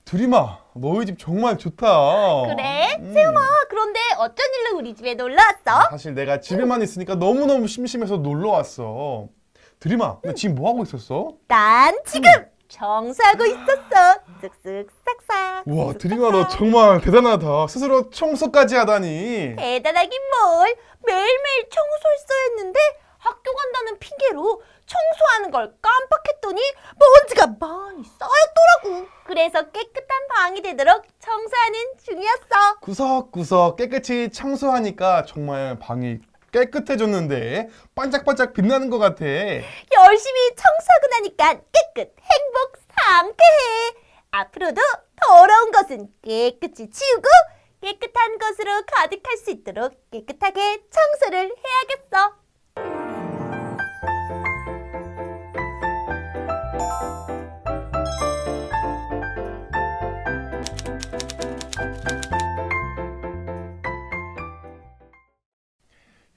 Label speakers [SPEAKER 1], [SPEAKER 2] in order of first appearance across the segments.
[SPEAKER 1] 드림아, 너희 집 정말 좋다.
[SPEAKER 2] 그래? 세움아, 그런데 어쩐 일로 우리 집에 놀러 왔어?
[SPEAKER 1] 사실 내가 집에만 있으니까 너무너무 심심해서 놀러 왔어. 드림아, 근데 지금 뭐 하고 있었어?
[SPEAKER 2] 난 지금 청소하고 있었어. 쓱쓱 싹싹.
[SPEAKER 1] 우와, 드림아, 너 정말 대단하다. 스스로 청소까지 하다니.
[SPEAKER 2] 대단하긴 뭘. 매일매일 청소했어야 했는데 학교 간다는 핑계로 청소하는 걸 깜빡했더니 먼지가 많이 쌓였더라고. 그래서 깨끗한 방이 되도록 청소하는 중이었어.
[SPEAKER 1] 구석구석 깨끗이 청소하니까 정말 방이 깨끗해졌는데 반짝반짝 빛나는 것 같아.
[SPEAKER 2] 열심히 청소하고 나니까 깨끗, 행복, 상쾌해. 앞으로도 더러운 것은 깨끗이 치우고 깨끗한 것으로 가득할 수 있도록 깨끗하게 청소를 해야겠어.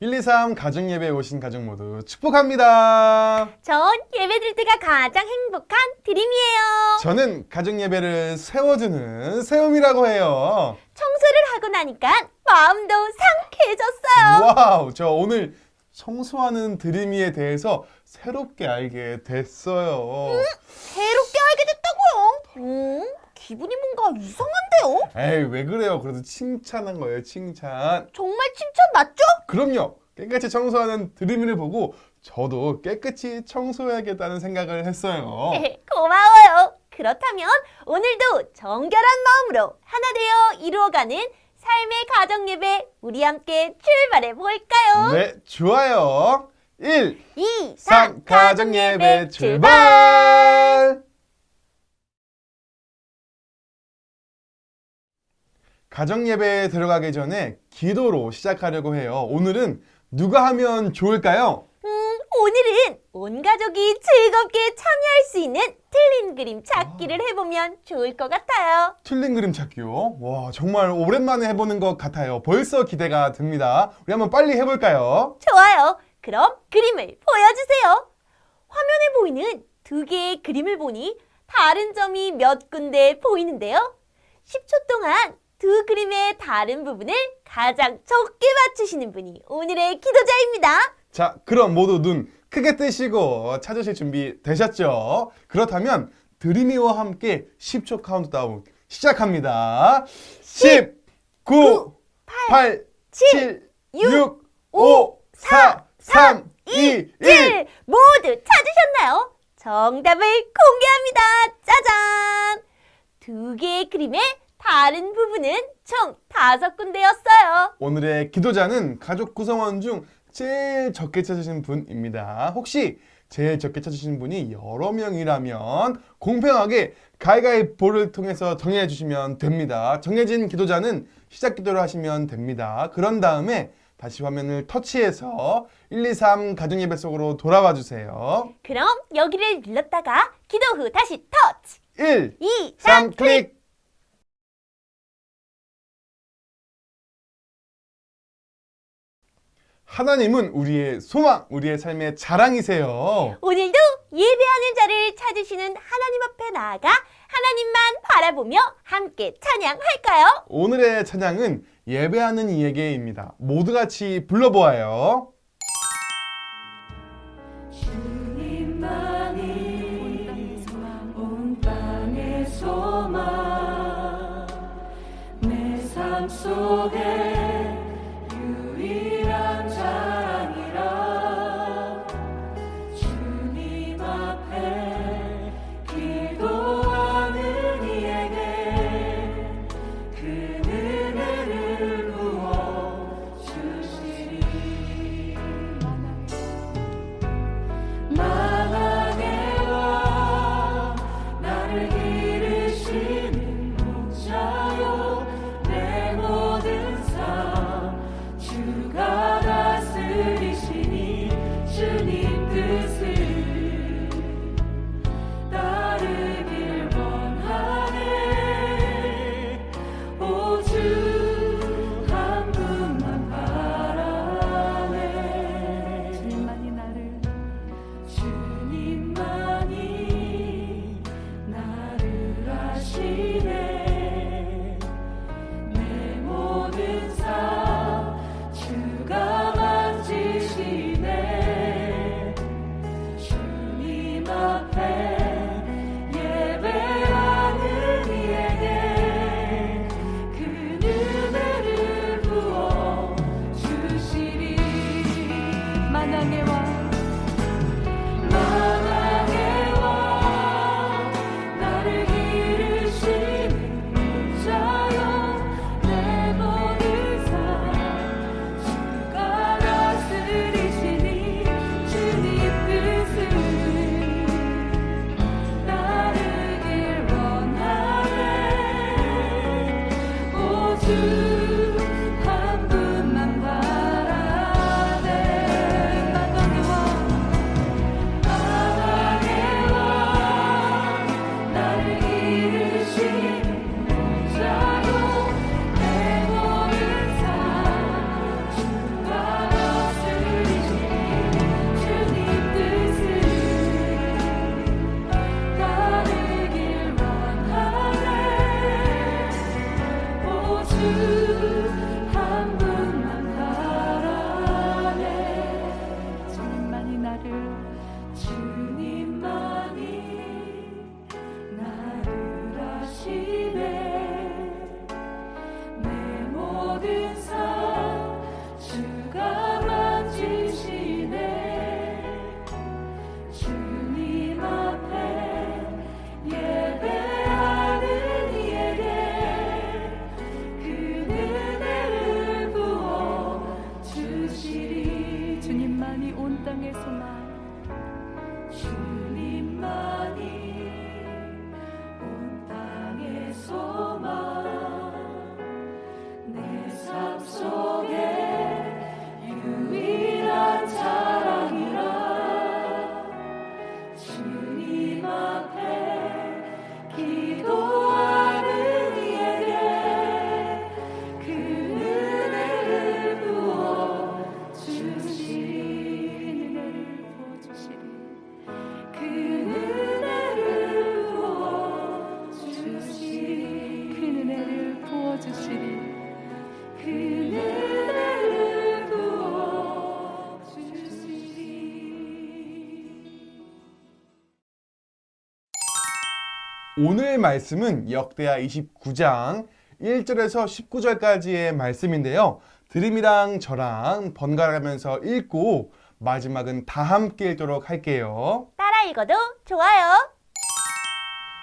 [SPEAKER 1] 일, 이, 삼 가정예배에 오신 가족 모두 축복합니다.
[SPEAKER 2] 전 예배드릴 때가 가장 행복한 드림이에요.
[SPEAKER 1] 저는 가정예배를 세워주는 세움이라고 해요.
[SPEAKER 2] 청소를 하고 나니까 마음도 상쾌해졌어요.
[SPEAKER 1] 와우, 저 오늘 청소하는 드림이에 대해서 새롭게 알게 됐어요.
[SPEAKER 2] 새롭게 알게 됐다고요? 기분이 뭔가 이상한데요?
[SPEAKER 1] 에이, 왜 그래요? 그래도 칭찬한 거예요, 칭찬.
[SPEAKER 2] 정말 칭찬 맞죠?
[SPEAKER 1] 그럼요. 깨끗이 청소하는 드림이를 보고 저도 깨끗이 청소해야겠다는 생각을 했어요.
[SPEAKER 2] 고마워요. 그렇다면 오늘도 정결한 마음으로 하나 되어 이루어가는 삶의 가정예배 우리 함께 출발해 볼까요?
[SPEAKER 1] 네, 좋아요. 1,
[SPEAKER 2] 2,
[SPEAKER 1] 3 가정예배 출발! 가정예배에 들어가기 전에 기도로 시작하려고 해요. 오늘은 누가 하면 좋을까요?
[SPEAKER 2] 오늘은 온 가족이 즐겁게 참여할 수 있는 틀린 그림 찾기를 해보면 좋을 것 같아요.
[SPEAKER 1] 틀린 그림 찾기요? 와, 정말 오랜만에 해보는 것 같아요. 벌써 기대가 됩니다. 우리 한번 빨리 해볼까요?
[SPEAKER 2] 좋아요. 그럼 그림을 보여주세요. 화면에 보이는 두 개의 그림을 보니 다른 점이 몇 군데 보이는데요. 10초 동안 두 그림의 다른 부분을 가장 적게 맞추시는 분이 오늘의 기도자입니다.
[SPEAKER 1] 자, 그럼 모두 눈 크게 뜨시고 찾으실 준비 되셨죠? 그렇다면 드림이와 함께 10초 카운트다운 시작합니다. 10, 9, 8, 7, 6, 5, 4, 3, 2, 1.
[SPEAKER 2] 모두 찾으셨나요? 정답을 공개합니다. 짜잔! 두 개의 그림의 다른 부분은 총 5군데였어요.
[SPEAKER 1] 오늘의 기도자는 가족 구성원 중 제일 적게 찾으신 분입니다. 혹시 제일 적게 찾으신 분이 여러 명이라면 공평하게 가위가위보를 통해서 정해주시면 됩니다. 정해진 기도자는 시작 기도를 하시면 됩니다. 그런 다음에 다시 화면을 터치해서 1, 2, 3 가정예배 속으로 돌아와 주세요.
[SPEAKER 2] 그럼 여기를 눌렀다가 기도 후 다시 터치!
[SPEAKER 1] 1,
[SPEAKER 2] 2,
[SPEAKER 1] 3 클릭! 하나님은 우리의 소망, 우리의 삶의 자랑이세요.
[SPEAKER 2] 오늘도 예배하는 자를 찾으시는 하나님 앞에 나아가 하나님만 바라보며 함께 찬양할까요?
[SPEAKER 1] 오늘의 찬양은 예배하는 이에게입니다. 모두 같이 불러보아요.
[SPEAKER 3] 주님만이 온 땅의 소망 내 삶 속에 유일한 자랑이라 주님 앞에 기도하는 이에게 그 은혜를 부어 주시리 만왕의 왕 나를 기르시는 목자요 내 모든 삶 주가 다스리시니 주님 뜻을 따르길 원하네 오주 한 분만 바라네 주님만이 나를 아시네 한 분만 바라네. 바닥의 왕 나를 이루시는 자요 내 모든 삶 주가 다스리시 주님 뜻을 따르길 원하네. 오주 한 분만 바라네. 주님만이 나를 아시네. 내 모든 삶 주가 만지시네. 주님 앞에 예배하는 이에게 그 은혜를 부어 주시리. 주님만이 온 땅의 소망. 주님만이 온 땅의 소망. 내 삶 속에 유일한 자랑이라. 주님 앞에 기도하는 이에게 그 은혜를 부어 주시리. 그 은혜를 부어 주시리. 그 은혜를 부어 주시리. 그 은혜를 부어 주시리.
[SPEAKER 1] 오늘 말씀은 역대하 29장 1절에서 19절까지의 말씀인데요. 드림이랑 저랑 번갈아가면서 읽고 마지막은 다 함께 읽도록 할게요.
[SPEAKER 2] 따라 읽어도 좋아요.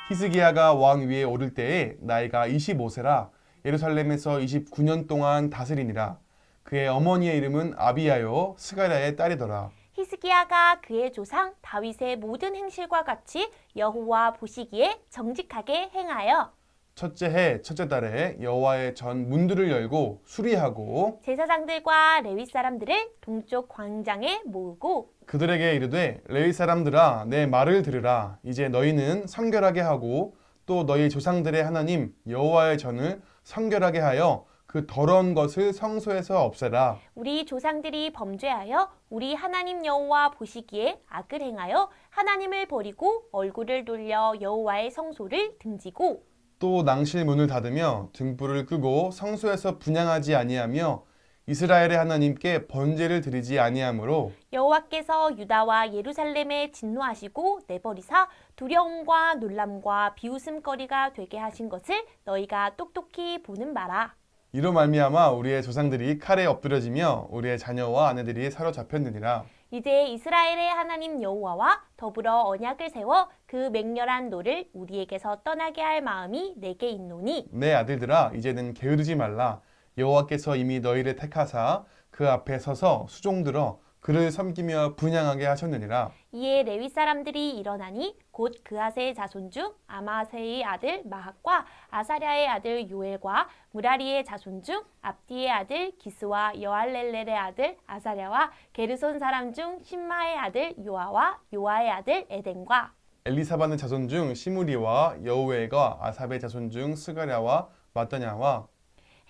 [SPEAKER 1] 히스기야가 왕 위에 오를 때에 나이가 25세라 예루살렘에서 29년 동안 다스리니라. 그의 어머니의 이름은 아비야요 스가랴의 딸이더라.
[SPEAKER 2] 히스기야가 그의 조상 다윗의 모든 행실과 같이 여호와 보시기에 정직하게 행하여
[SPEAKER 1] 첫째 해 첫째 달에 여호와의 전 문들을 열고 수리하고
[SPEAKER 2] 제사장들과 레위 사람들을 동쪽 광장에 모으고
[SPEAKER 1] 그들에게 이르되 레위 사람들아 내 말을 들으라. 이제 너희는 성결하게 하고 또 너희 조상들의 하나님 여호와의 전을 성결하게 하여 그 더러운 것을 성소에서 없애라.
[SPEAKER 2] 우리 조상들이 범죄하여 우리 하나님 여호와 보시기에 악을 행하여 하나님을 버리고 얼굴을 돌려 여호와의 성소를 등지고
[SPEAKER 1] 또 낭실 문을 닫으며 등불을 끄고 성소에서 분향하지 아니하며 이스라엘의 하나님께 번제를 드리지 아니하므로
[SPEAKER 2] 여호와께서 유다와 예루살렘에 진노하시고 내버리사 두려움과 놀람과 비웃음거리가 되게 하신 것을 너희가 똑똑히 보는 바라.
[SPEAKER 1] 이로 말미암아 우리의 조상들이 칼에 엎드려지며 우리의 자녀와 아내들이 사로잡혔느니라.
[SPEAKER 2] 이제 이스라엘의 하나님 여호와와 더불어 언약을 세워 그 맹렬한 노를 우리에게서 떠나게 할 마음이 내게 있노니
[SPEAKER 1] 내 아들들아 이제는 게으르지 말라. 여호와께서 이미 너희를 택하사 그 앞에 서서 수종들어 그를 섬기며 분향하게 하셨느니라.
[SPEAKER 2] 이에 레위 사람들이 일어나니 곧 그하세의 자손 중 아마세의 아들 마학과 아사랴의 아들 요엘과 무라리의 자손 중 압디의 아들 기스와 여할렐렐의 아들 아사랴와 게르손 사람 중 신마의 아들 요아와 요아의 아들 에덴과
[SPEAKER 1] 엘리사반의 자손 중 시므리와 여우엘과 아삽의 자손 중 스가랴와 마따냐와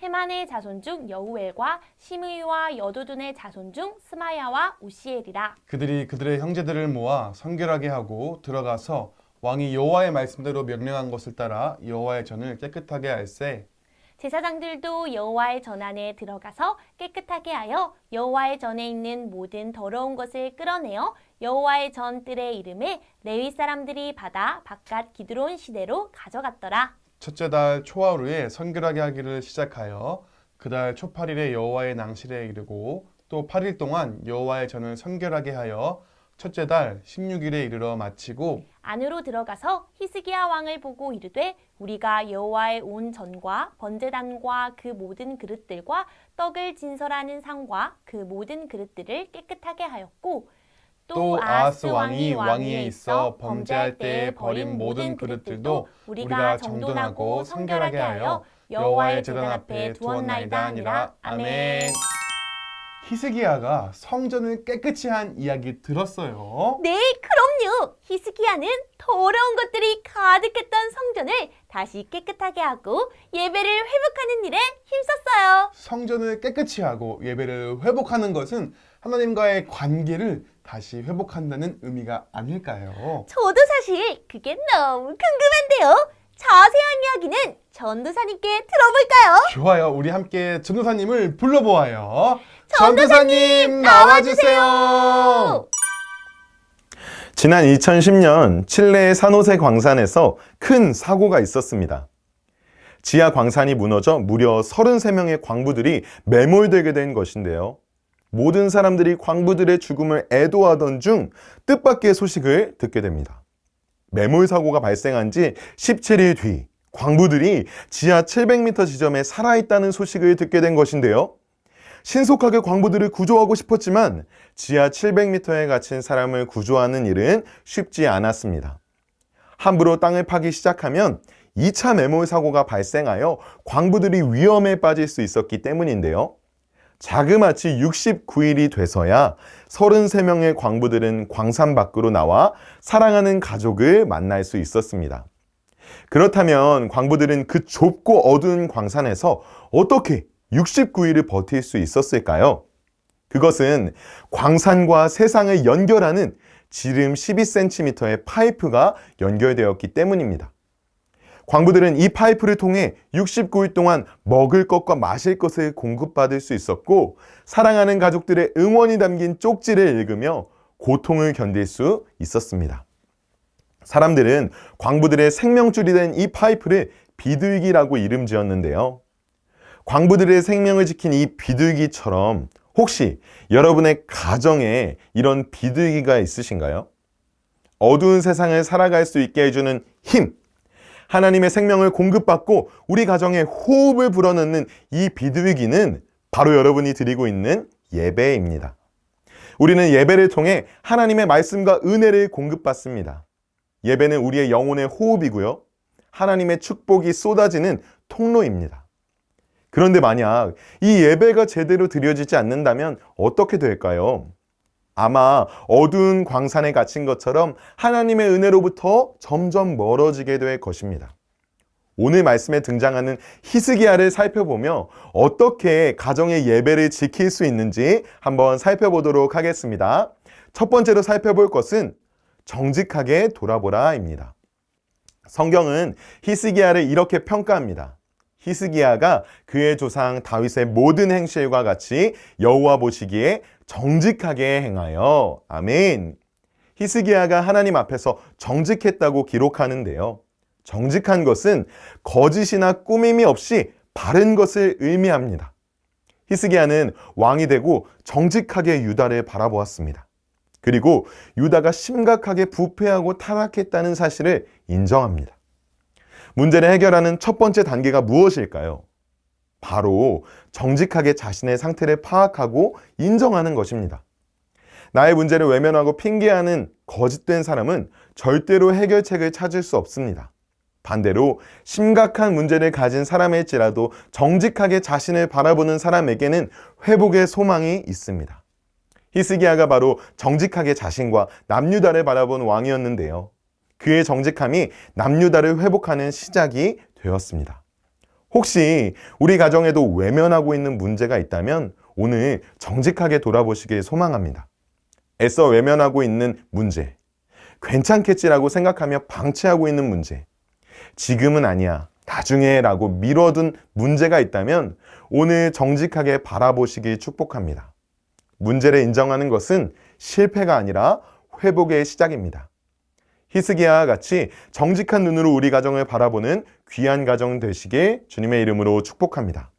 [SPEAKER 2] 헤만의 자손 중 여우엘과 시므이와 여두둔의 자손 중 스마야와 우시엘이라.
[SPEAKER 1] 그들이 그들의 형제들을 모아 성결하게 하고 들어가서 왕이 여호와의 말씀대로 명령한 것을 따라 여호와의 전을 깨끗하게 할세.
[SPEAKER 2] 제사장들도 여호와의 전 안에 들어가서 깨끗하게 하여 여호와의 전에 있는 모든 더러운 것을 끌어내어 여호와의 전 뜰의 이름에 레위 사람들이 받아 바깥 기드론 시내로 가져갔더라.
[SPEAKER 1] 첫째 달 초하루에 성결하게 하기를 시작하여 그달 초 8일에 여호와의 낭실에 이르고 또 8일 동안 여호와의 전을 성결하게 하여 첫째 달 16일에 이르러 마치고
[SPEAKER 2] 안으로 들어가서 히스기야 왕을 보고 이르되 우리가 여호와의 온 전과 번제단과 그 모든 그릇들과 떡을 진설하는 상과 그 모든 그릇들을 깨끗하게 하였고
[SPEAKER 1] 또 아하스 왕이 왕위에 있어 범죄할 때에 버린 모든 그릇들도 우리가 정돈하고 성결하게 하여 여호와의 제단 앞에 두었나이다 하니라. 아멘. 히스기야가 성전을 깨끗이 한 이야기 들었어요?
[SPEAKER 2] 네, 그럼요. 히스기야는 더러운 것들이 가득했던 성전을 다시 깨끗하게 하고 예배를 회복하는 일에 힘썼어요.
[SPEAKER 1] 성전을 깨끗이 하고 예배를 회복하는 것은 하나님과의 관계를 다시 회복한다는 의미가 아닐까요?
[SPEAKER 2] 저도 사실 그게 너무 궁금한데요. 자세한 이야기는 전도사님께 들어볼까요?
[SPEAKER 1] 좋아요. 우리 함께 전도사님을 불러보아요. 전도사님 나와주세요.
[SPEAKER 4] 지난 2010년 칠레의 산호세 광산에서 큰 사고가 있었습니다. 지하 광산이 무너져 무려 33명의 광부들이 매몰되게 된 것인데요. 모든 사람들이 광부들의 죽음을 애도하던 중 뜻밖의 소식을 듣게 됩니다. 매몰 사고가 발생한 지 17일 뒤 광부들이 지하 700m 지점에 살아있다는 소식을 듣게 된 것인데요. 신속하게 광부들을 구조하고 싶었지만 지하 700m에 갇힌 사람을 구조하는 일은 쉽지 않았습니다. 함부로 땅을 파기 시작하면 2차 매몰 사고가 발생하여 광부들이 위험에 빠질 수 있었기 때문인데요. 자그마치 69일이 돼서야 33명의 광부들은 광산 밖으로 나와 사랑하는 가족을 만날 수 있었습니다. 그렇다면 광부들은 그 좁고 어두운 광산에서 어떻게 69일을 버틸 수 있었을까요? 그것은 광산과 세상을 연결하는 지름 12cm의 파이프가 연결되었기 때문입니다. 광부들은 이 파이프를 통해 69일 동안 먹을 것과 마실 것을 공급받을 수 있었고 사랑하는 가족들의 응원이 담긴 쪽지를 읽으며 고통을 견딜 수 있었습니다. 사람들은 광부들의 생명줄이 된 이 파이프를 비둘기라고 이름 지었는데요. 광부들의 생명을 지킨 이 비둘기처럼 혹시 여러분의 가정에 이런 비둘기가 있으신가요? 어두운 세상을 살아갈 수 있게 해주는 힘, 하나님의 생명을 공급받고 우리 가정에 호흡을 불어넣는 이 비둘기는 바로 여러분이 드리고 있는 예배입니다. 우리는 예배를 통해 하나님의 말씀과 은혜를 공급받습니다. 예배는 우리의 영혼의 호흡이고요. 하나님의 축복이 쏟아지는 통로입니다. 그런데 만약 이 예배가 제대로 드려지지 않는다면 어떻게 될까요? 아마 어두운 광산에 갇힌 것처럼 하나님의 은혜로부터 점점 멀어지게 될 것입니다. 오늘 말씀에 등장하는 히스기야를 살펴보며 어떻게 가정의 예배를 지킬 수 있는지 한번 살펴보도록 하겠습니다. 첫 번째로 살펴볼 것은 정직하게 돌아보라입니다. 성경은 히스기야를 이렇게 평가합니다. 히스기야가 그의 조상 다윗의 모든 행실과 같이 여호와 보시기에 정직하게 행하여. 아멘. 히스기야가 하나님 앞에서 정직했다고 기록하는데요. 정직한 것은 거짓이나 꾸밈이 없이 바른 것을 의미합니다. 히스기야는 왕이 되고 정직하게 유다를 바라보았습니다. 그리고 유다가 심각하게 부패하고 타락했다는 사실을 인정합니다. 문제를 해결하는 첫 번째 단계가 무엇일까요? 바로 정직하게 자신의 상태를 파악하고 인정하는 것입니다. 나의 문제를 외면하고 핑계하는 거짓된 사람은 절대로 해결책을 찾을 수 없습니다. 반대로 심각한 문제를 가진 사람일지라도 정직하게 자신을 바라보는 사람에게는 회복의 소망이 있습니다. 히스기야가 바로 정직하게 자신과 남유다를 바라본 왕이었는데요. 그의 정직함이 남유다를 회복하는 시작이 되었습니다. 혹시 우리 가정에도 외면하고 있는 문제가 있다면 오늘 정직하게 돌아보시길 소망합니다. 애써 외면하고 있는 문제, 괜찮겠지라고 생각하며 방치하고 있는 문제, 지금은 아니야, 나중에 라고 미뤄둔 문제가 있다면 오늘 정직하게 바라보시길 축복합니다. 문제를 인정하는 것은 실패가 아니라 회복의 시작입니다. 히스기야와 같이 정직한 눈으로 우리 가정을 바라보는 귀한 가정 되시길 주님의 이름으로 축복합니다.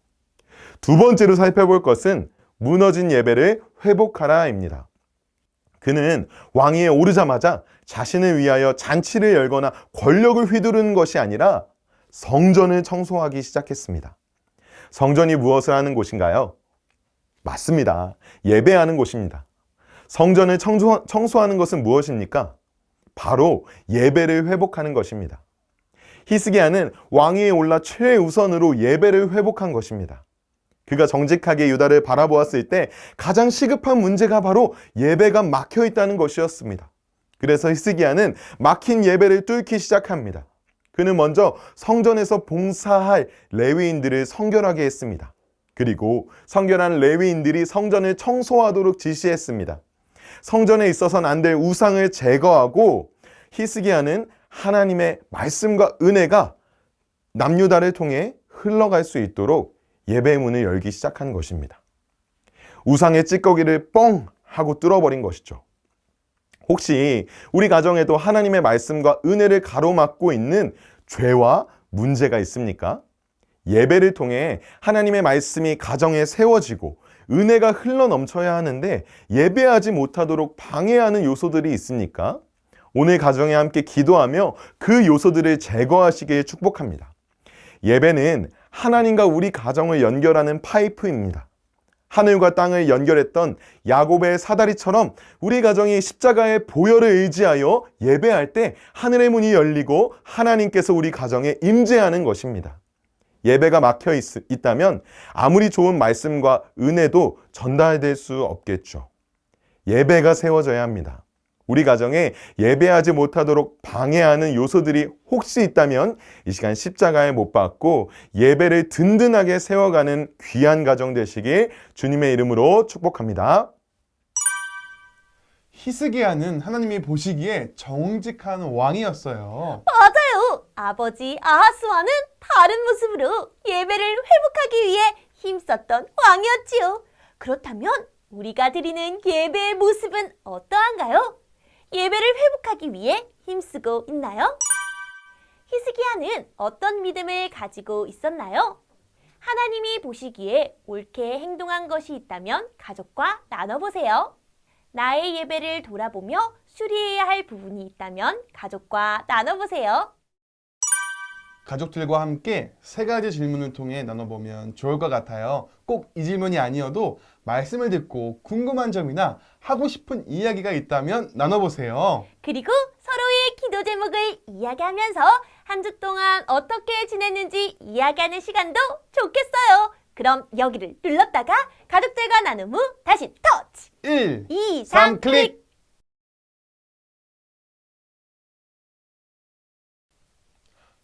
[SPEAKER 4] 두 번째로 살펴볼 것은 무너진 예배를 회복하라입니다. 그는 왕위에 오르자마자 자신을 위하여 잔치를 열거나 권력을 휘두르는 것이 아니라 성전을 청소하기 시작했습니다. 성전이 무엇을 하는 곳인가요? 맞습니다. 예배하는 곳입니다. 성전을 청소하는 것은 무엇입니까? 바로 예배를 회복하는 것입니다. 히스기야는 왕위에 올라 최우선으로 예배를 회복한 것입니다. 그가 정직하게 유다를 바라보았을 때 가장 시급한 문제가 바로 예배가 막혀 있다는 것이었습니다. 그래서 히스기야는 막힌 예배를 뚫기 시작합니다. 그는 먼저 성전에서 봉사할 레위인들을 성결하게 했습니다. 그리고 성결한 레위인들이 성전을 청소하도록 지시했습니다. 성전에 있어서는 안 될 우상을 제거하고 히스기야는 하나님의 말씀과 은혜가 남유다를 통해 흘러갈 수 있도록 예배의 문을 열기 시작한 것입니다. 우상의 찌꺼기를 뻥 하고 뚫어버린 것이죠. 혹시 우리 가정에도 하나님의 말씀과 은혜를 가로막고 있는 죄와 문제가 있습니까? 예배를 통해 하나님의 말씀이 가정에 세워지고 은혜가 흘러 넘쳐야 하는데 예배하지 못하도록 방해하는 요소들이 있습니까? 오늘 가정에 함께 기도하며 그 요소들을 제거하시길 축복합니다. 예배는 하나님과 우리 가정을 연결하는 파이프입니다. 하늘과 땅을 연결했던 야곱의 사다리처럼 우리 가정이 십자가의 보혈을 의지하여 예배할 때 하늘의 문이 열리고 하나님께서 우리 가정에 임재하는 것입니다. 예배가 막혀 있다면 아무리 좋은 말씀과 은혜도 전달될 수 없겠죠. 예배가 세워져야 합니다. 우리 가정에 예배하지 못하도록 방해하는 요소들이 혹시 있다면 이 시간 십자가에 못 박고 예배를 든든하게 세워가는 귀한 가정 되시길 주님의 이름으로 축복합니다.
[SPEAKER 1] 히스기야는 하나님이 보시기에 정직한 왕이었어요.
[SPEAKER 2] 맞아요. 아버지 아하스와는 다른 모습으로 예배를 회복하기 위해 힘썼던 왕이었지요. 그렇다면 우리가 드리는 예배의 모습은 어떠한가요? 예배를 회복하기 위해 힘쓰고 있나요? 히스기야는 어떤 믿음을 가지고 있었나요? 하나님이 보시기에 옳게 행동한 것이 있다면 가족과 나눠보세요. 나의 예배를 돌아보며 수리해야 할 부분이 있다면 가족과 나눠보세요.
[SPEAKER 1] 가족들과 함께 세 가지 질문을 통해 나눠보면 좋을 것 같아요. 꼭 이 질문이 아니어도 말씀을 듣고 궁금한 점이나 하고 싶은 이야기가 있다면 나눠보세요.
[SPEAKER 2] 그리고 서로의 기도 제목을 이야기하면서 한 주 동안 어떻게 지냈는지 이야기하는 시간도 좋겠어요. 그럼 여기를 눌렀다가 가족들과 나눔 후 다시 터치!
[SPEAKER 1] 1,
[SPEAKER 2] 2,
[SPEAKER 1] 3
[SPEAKER 2] 3
[SPEAKER 1] 클릭!
[SPEAKER 2] 클릭!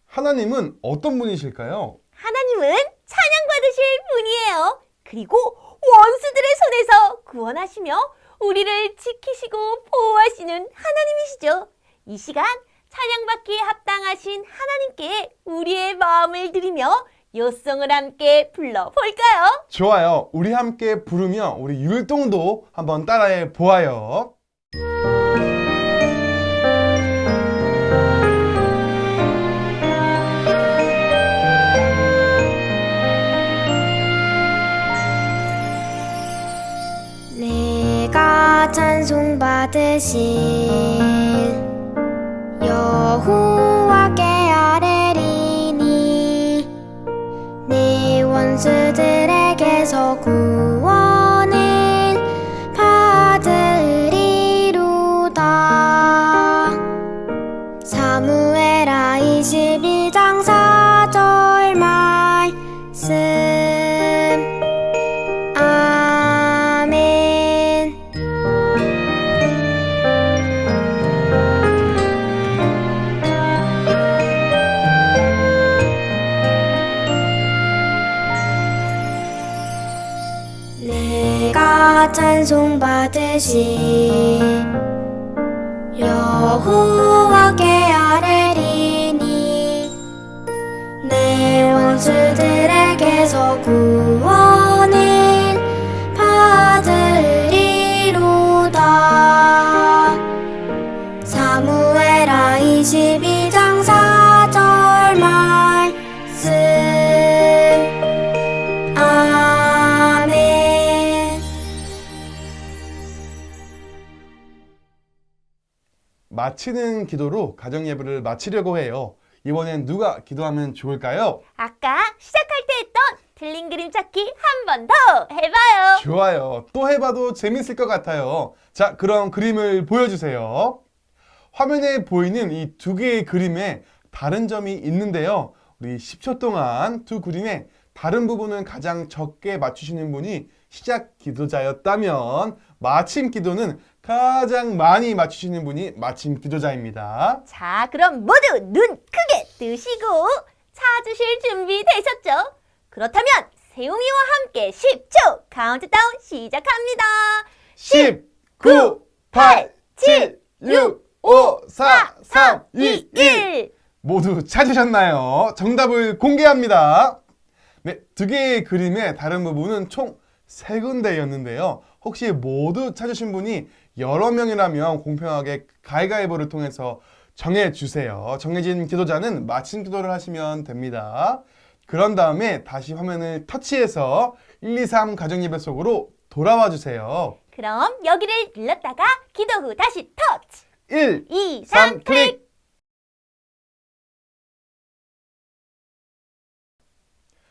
[SPEAKER 1] 하나님은 어떤 분이실까요?
[SPEAKER 2] 하나님은 찬양받으실 분이에요. 그리고 원수들의 손에서 구원하시며 우리를 지키시고 보호하시는 하나님이시죠. 이 시간 찬양받기에 합당하신 하나님께 우리의 마음을 드리며 요송을 함께 불러볼까요?
[SPEAKER 1] 좋아요. 우리 함께 부르며 우리 율동도 한번 따라해 보아요.
[SPEAKER 5] 내가 찬송받으신 여호와께 아뢰리니 내 원수들에게서 구원을 받으리로다. 사무엘하 22장 4절 말씀. 아멘. 내가 찬송받으신 여호와께 아뢰리니 내 원수들에게서 구원을 받으리로다. 사무엘하 22장 4절 말씀. 아멘.
[SPEAKER 1] 마치는 기도로 가정 예배를 마치려고 해요. 이번엔 누가 기도하면 좋을까요?
[SPEAKER 2] 아까 시작할 때 했던 틀린 그림 찾기 한 번 더 해봐요.
[SPEAKER 1] 좋아요. 또 해봐도 재밌을 것 같아요. 자, 그럼 그림을 보여주세요. 화면에 보이는 이 두 개의 그림에 다른 점이 있는데요. 우리 10초 동안 두 그림의 다른 부분을 가장 적게 맞추시는 분이 시작 기도자였다면 마침 기도는 가장 많이 맞추시는 분이 마침 기도자입니다.
[SPEAKER 2] 자, 그럼 모두 눈 크게 뜨시고 찾으실 준비 되셨죠? 그렇다면 세웅이와 함께 10초 카운트다운 시작합니다.
[SPEAKER 1] 10, 9, 8, 7, 6, 5, 4, 3, 2, 1. 모두 찾으셨나요? 정답을 공개합니다. 네, 두 개의 그림의 다른 부분은 총 3군데였는데요. 혹시 모두 찾으신 분이 여러 명이라면 공평하게 가위가위보를 통해서 정해주세요. 정해진 기도자는 마침 기도를 하시면 됩니다. 그런 다음에 다시 화면을 터치해서 1, 2, 3 가정예배 속으로 돌아와 주세요.
[SPEAKER 2] 그럼 여기를 눌렀다가 기도 후 다시 터치.
[SPEAKER 1] 1,
[SPEAKER 2] 2,
[SPEAKER 1] 3
[SPEAKER 2] 3
[SPEAKER 1] 클릭!
[SPEAKER 2] 클릭.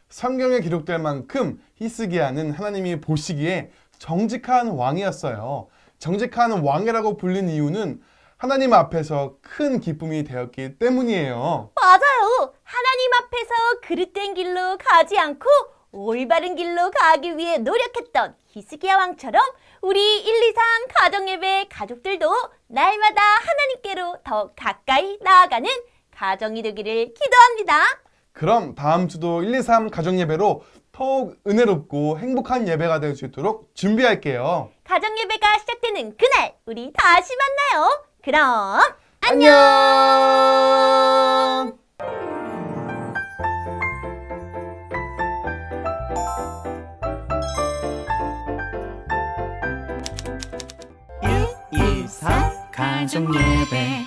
[SPEAKER 1] 성경에 기록될 만큼 히스기야는 하나님이 보시기에 정직한 왕이었어요. 정직한 왕이라고 불린 이유는 하나님 앞에서 큰 기쁨이 되었기 때문이에요.
[SPEAKER 2] 맞아요. 하나님 앞에서 그릇된 길로 가지 않고 올바른 길로 가기 위해 노력했던 히스기야 왕처럼 우리 1, 2, 3 가정예배 가족들도 날마다 하나님께로 더 가까이 나아가는 가정이 되기를 기도합니다.
[SPEAKER 1] 그럼 다음 주도 1, 2, 3 가정예배로 더욱 은혜롭고 행복한 예배가 될 수 있도록 준비할게요.
[SPEAKER 2] 가정예배가 시작되는 그날 우리 다시 만나요. 그럼
[SPEAKER 1] 안녕!
[SPEAKER 6] 1, 2, 3 가족 예배